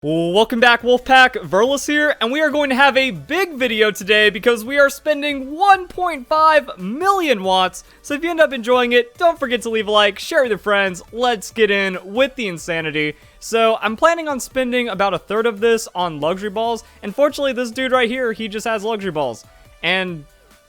Welcome back, Wolfpack. Verlis here, and we are going to have a big video today because we are spending 1.5 million watts. So if you end up enjoying it, don't forget to leave a like, share with your friends. Let's get in with the insanity. So I'm planning on spending about a third of this on luxury balls. Unfortunately, this dude right here, he just has luxury balls. And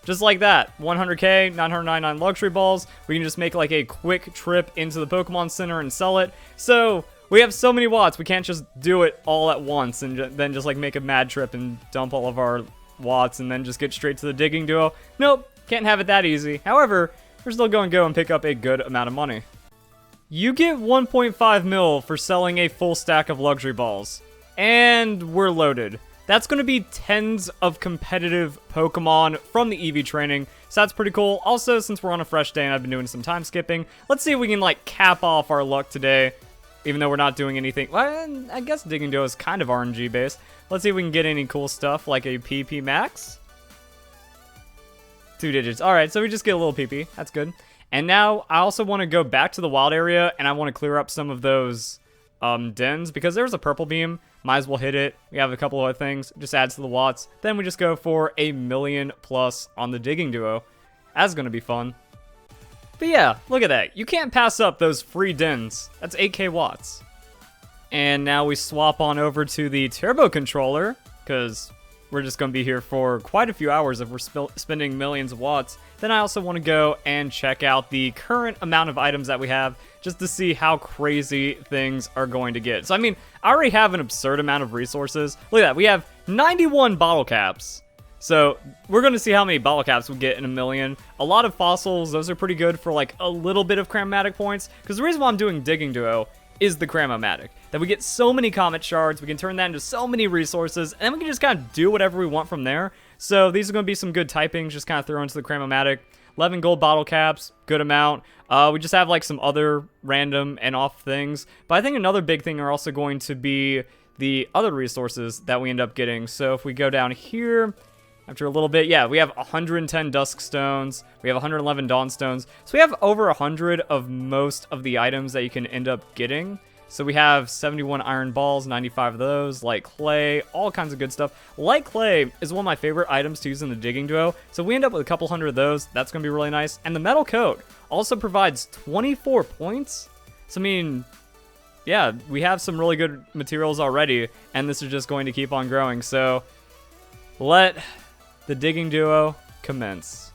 just like that, 100k, 999 luxury balls. We can just make like a quick trip into the Pokemon Center and sell it. So we have so many watts, we can't just do it all at once and then just like make a mad trip and dump all of our watts and then just get straight to the digging duo. Nope, can't have it that easy. However, we're still going to go and pick up a good amount of money. You get 1.5 mil for selling a full stack of luxury balls. And we're loaded. That's going to be tens of competitive Pokemon from the EV training, so that's pretty cool. Also, since we're on a fresh day and I've been doing some time skipping, let's see if we can like cap off our luck today. Even though we're not doing anything, well, I guess Digging Duo is kind of RNG based. Let's see if we can get any cool stuff like a PP Max. 2 digits. Alright, so we just get a little PP. That's good. And now I also want to go back to the wild area and I want to clear up some of those dens because there's a purple beam. Might as well hit it. We have a couple other things. Just adds to the watts. Then we just go for a million plus on the Digging Duo. That's going to be fun. But yeah, look at that. You can't pass up those free dens. That's 8k watts. And now we swap on over to the turbo controller, because we're just going to be here for quite a few hours if we're spending millions of watts. Then I also want to go and check out the current amount of items that we have, just to see how crazy things are going to get. So I mean, I already have an absurd amount of resources. Look at that. We have 91 bottle caps. So, we're going to see how many bottle caps we get in a million. A lot of fossils, those are pretty good for like a little bit of Cram O Matic points. Because the reason why I'm doing Digging Duo is the Cram O Matic. That we get so many Comet Shards, we can turn that into so many resources, and then we can just kind of do whatever we want from there. So, these are going to be some good typings, just kind of throw into the Cram O Matic. 11 gold bottle caps, good amount. We just have like some other random and off things. But I think another big thing are also going to be the other resources that we end up getting. So, if we go down here, after a little bit, yeah, we have 110 Dusk Stones. We have 111 Dawn Stones. So we have over 100 of most of the items that you can end up getting. So we have 71 Iron Balls, 95 of those, Light Clay, all kinds of good stuff. Light Clay is one of my favorite items to use in the Digging Duo. So we end up with a couple hundred of those. That's going to be really nice. And the Metal Coat also provides 24 points. So I mean, yeah, we have some really good materials already. And this is just going to keep on growing. So let the Digging Duo commence.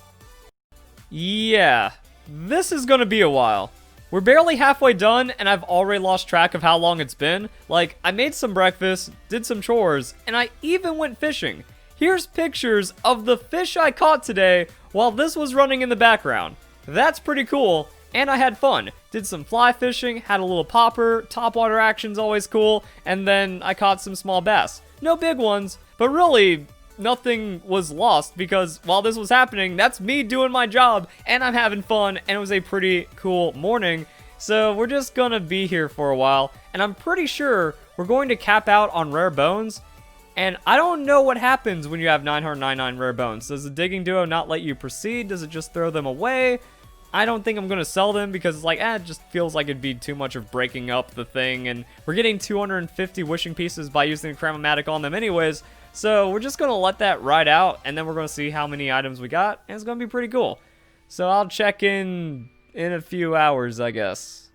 Yeah, this is gonna be a while. We're barely halfway done, and I've already lost track of how long it's been. Like, I made some breakfast, did some chores, and I even went fishing. Here's pictures of the fish I caught today while this was running in the background. That's pretty cool, and I had fun. Did some fly fishing, had a little popper, topwater action's always cool, and then I caught some small bass. No big ones, but really, nothing was lost because while this was happening, that's me doing my job and I'm having fun, and it was a pretty cool morning. So we're just gonna be here for a while, and I'm pretty sure we're going to cap out on rare bones. And I don't know what happens when you have 999 rare bones. Does the Digging Duo not let you proceed? Does it just throw them away? I don't think I'm going to sell them because it's like, it just feels like it'd be too much of breaking up the thing. And we're getting 250 wishing pieces by using the Cram O Matic on them anyways. So we're just going to let that ride out, and then we're going to see how many items we got, and it's going to be pretty cool. So I'll check in a few hours, I guess.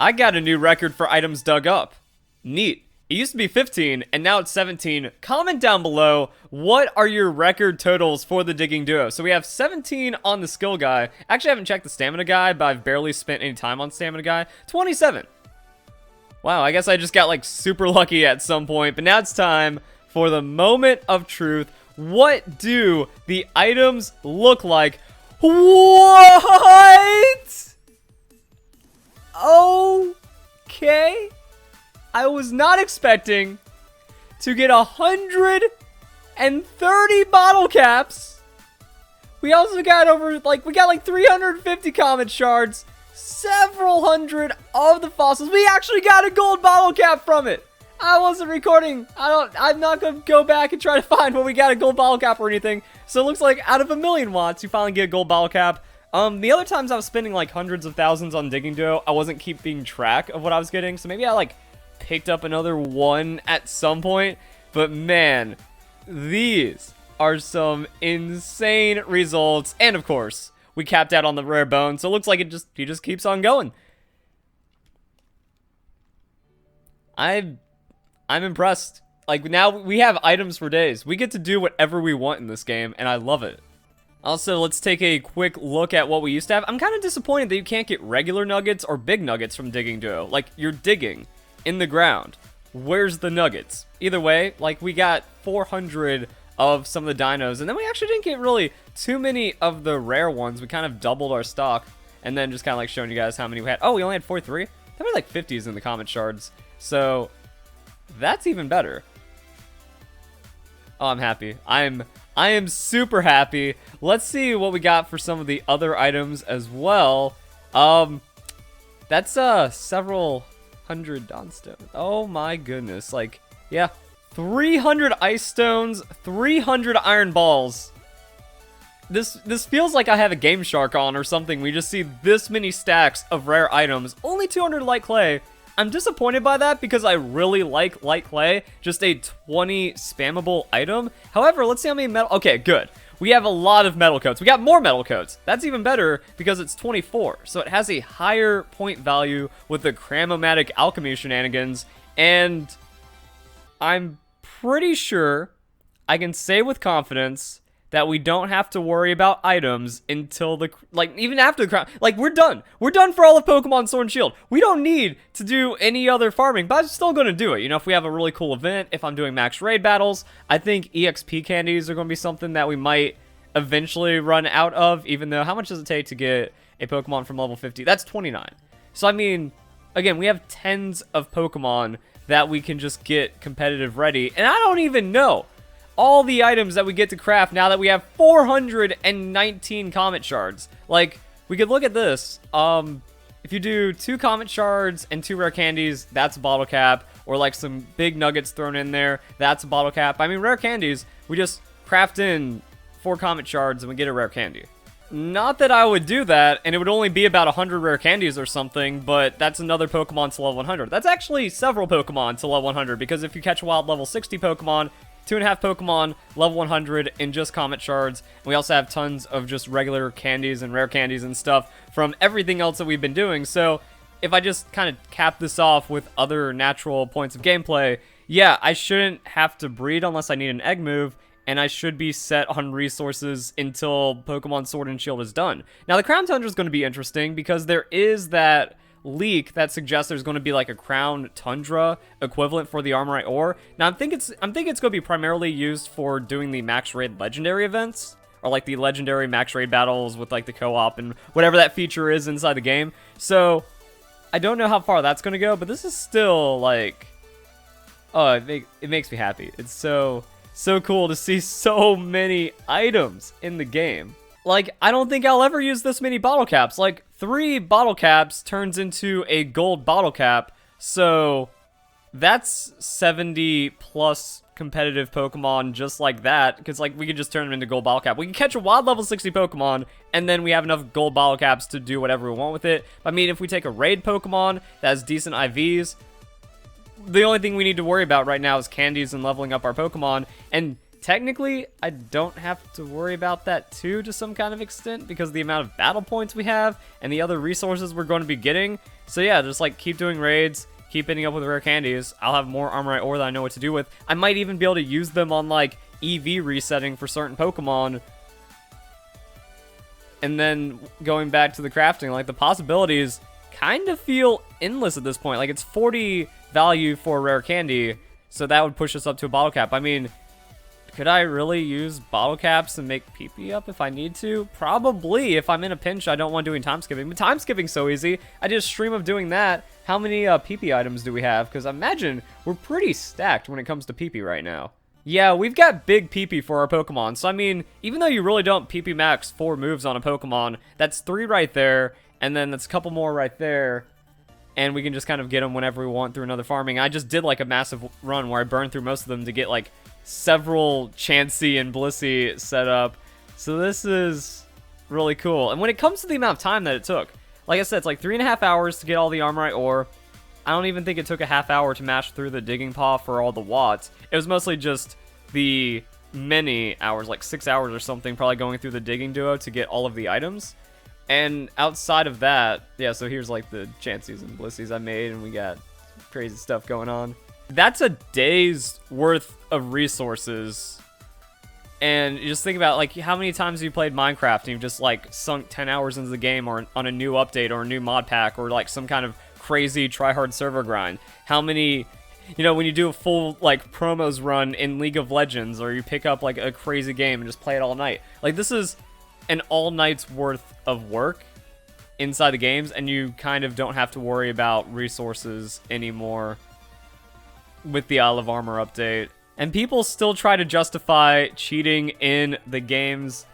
I got a new record for items dug up. Neat. It used to be 15, and now it's 17. Comment down below, what are your record totals for the Digging Duo? So we have 17 on the skill guy. Actually, I haven't checked the stamina guy, but I've barely spent any time on stamina guy. 27. Wow, I guess I just got like super lucky at some point, but now it's time for the moment of truth. What do the items look like? What? Okay. I was not expecting to get 130 bottle caps. We also got we got like 350 Comet Shards, several hundred of the fossils. We actually got a gold bottle cap from it. I wasn't recording. I'm not going to go back and try to find when we got a gold bottle cap or anything. So it looks like out of a million watts, you finally get a gold bottle cap. The other times I was spending like hundreds of thousands on Digging Duo, I wasn't keeping track of what I was getting. So maybe I like picked up another one at some point. But man, these are some insane results. And of course, we capped out on the rare bone, so it looks like he just keeps on going. I'm impressed. Like, now we have items for days. We get to do whatever we want in this game, and I love it. Also, let's take a quick look at what we used to have. I'm kind of disappointed that you can't get regular nuggets or big nuggets from digging duo. Like, you're digging in the ground. Where's the nuggets? Either way, like, we got 400 of some of the dinos, and then we actually didn't get really too many of the rare ones. We kind of doubled our stock, and then just kind of like showing you guys how many we had. Oh, we only had 43? That was like 50s in the Comet Shards. So, that's even better. Oh, I'm happy. I am super happy. Let's see what we got for some of the other items as well. That's several hundred dawnstones. Oh my goodness. Like, yeah. 300 ice stones, 300 iron balls. This feels like I have a Game Shark on or something. We just see this many stacks of rare items. Only 200 light clay. I'm disappointed by that because I really like light clay. Just a 20 spammable item. However, let's see how many metal... Okay, good. We have a lot of metal coats. We got more metal coats. That's even better because it's 24. So it has a higher point value with the Cram O Matic alchemy shenanigans. And I'm pretty sure I can say with confidence that we don't have to worry about items until the, like, even after the crown. Like, we're done. We're done for all of Pokemon Sword and Shield. We don't need to do any other farming, but I'm still going to do it. You know, if we have a really cool event, if I'm doing max raid battles, I think EXP candies are going to be something that we might eventually run out of, even though, how much does it take to get a Pokemon from level 50? That's 29. So, I mean, again, we have tens of Pokemon that we can just get competitive ready, and I don't even know all the items that we get to craft now that we have 419 Comet Shards. Like, we could look at this. If you do 2 Comet Shards and 2 rare candies, that's a bottle cap. Or like some big nuggets thrown in there, that's a bottle cap. I mean, rare candies, we just craft in 4 Comet Shards and we get a rare candy. Not that I would do that, and it would only be about 100 rare candies or something, but that's another Pokemon to level 100. That's actually several Pokemon to level 100, because if you catch a wild level 60 Pokemon, 2.5 Pokemon, level 100 in just Comet Shards. And we also have tons of just regular candies and rare candies and stuff from everything else that we've been doing. So if I just kind of cap this off with other natural points of gameplay, yeah, I shouldn't have to breed unless I need an egg move, and I should be set on resources until Pokemon Sword and Shield is done. Now, the Crown Tundra is going to be interesting because there is that leak that suggests there's going to be like a Crown Tundra equivalent for the Armorite ore. Now, I'm thinking it's going to be primarily used for doing the max raid legendary events, or like the legendary max raid battles with like the co-op and whatever that feature is inside the game. So I don't know how far that's going to go, but this is still like, oh, it makes me happy. It's so cool to see so many items in the game. Like, I don't think I'll ever use this many bottle caps. Like, 3 bottle caps turns into a gold bottle cap. So, that's 70 plus competitive Pokemon just like that. Because, like, we could just turn them into gold bottle cap. We can catch a wild level 60 Pokemon, and then we have enough gold bottle caps to do whatever we want with it. I mean, if we take a raid Pokemon that has decent IVs, the only thing we need to worry about right now is candies and leveling up our Pokemon. And technically, I don't have to worry about that too, to some kind of extent, because of the amount of battle points we have and the other resources we're going to be getting. So yeah, just like keep doing raids, keep ending up with rare candies. I'll have more Armorite ore that I know what to do with. I might even be able to use them on like EV resetting for certain Pokemon. And then going back to the crafting, like the possibilities kind of feel endless at this point. Like it's 40 value for a rare candy, so that would push us up to a bottle cap. I mean, could I really use bottle caps and make PP up if I need to? Probably. If I'm in a pinch, I don't want doing time skipping. But time skipping's so easy. I did a stream of doing that. How many PP items do we have? Because I imagine we're pretty stacked when it comes to PP right now. Yeah, we've got big PP for our Pokemon. So, I mean, even though you really don't PP max 4 moves on a Pokemon, that's 3 right there. And then that's a couple more right there. And we can just kind of get them whenever we want through another farming. I just did like a massive run where I burned through most of them to get like several Chansey and Blissey set up. So this is really cool. And when it comes to the amount of time that it took, like I said, it's like 3.5 hours to get all the Armorite ore. I don't even think it took a half hour to mash through the digging paw for all the watts. It was mostly just the many hours, like 6 hours or something, probably going through the digging duo to get all of the items. And outside of that, yeah, so here's like the chances and blissies I made, and we got crazy stuff going on. That's a day's worth of resources. And you just think about, like, how many times you played Minecraft and you've just, like, sunk 10 hours into the game or on a new update or a new mod pack or, like, some kind of crazy try-hard server grind. How many, you know, when you do a full, like, promos run in League of Legends or you pick up, like, a crazy game and just play it all night. Like, this is an all night's worth of work inside the games, and you kind of don't have to worry about resources anymore with the Isle of Armor update. And people still try to justify cheating in the games,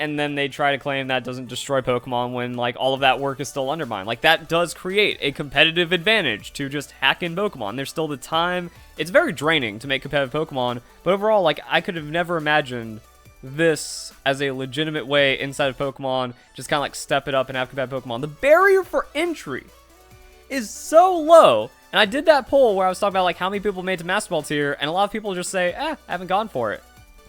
and then they try to claim that doesn't destroy Pokemon when, like, all of that work is still undermined. Like, that does create a competitive advantage to just hack in Pokemon. There's still the time. It's very draining to make competitive Pokemon, but overall, like, I could have never imagined this as a legitimate way inside of Pokemon, just kind of, like, step it up and have competitive Pokemon. The barrier for entry is so low. And I did that poll where I was talking about, like, how many people made to Master Ball tier, and a lot of people just say, I haven't gone for it.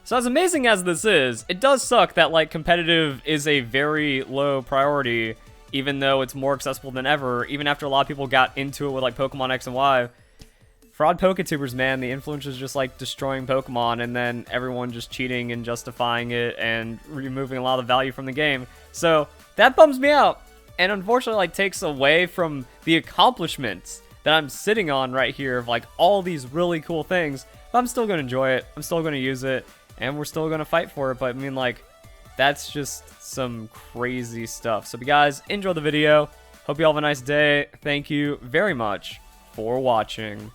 So as amazing as this is, it does suck that, like, competitive is a very low priority, even though it's more accessible than ever, even after a lot of people got into it with, like, Pokemon X and Y. Fraud Poketubers, man, the influencers just, like, destroying Pokemon, and then everyone just cheating and justifying it and removing a lot of value from the game. So that bums me out, and unfortunately, like, takes away from the accomplishments that I'm sitting on right here of, like, all these really cool things. But I'm still going to enjoy it. I'm still going to use it. And we're still going to fight for it. But, I mean, like, that's just some crazy stuff. So, guys, enjoy the video. Hope you all have a nice day. Thank you very much for watching.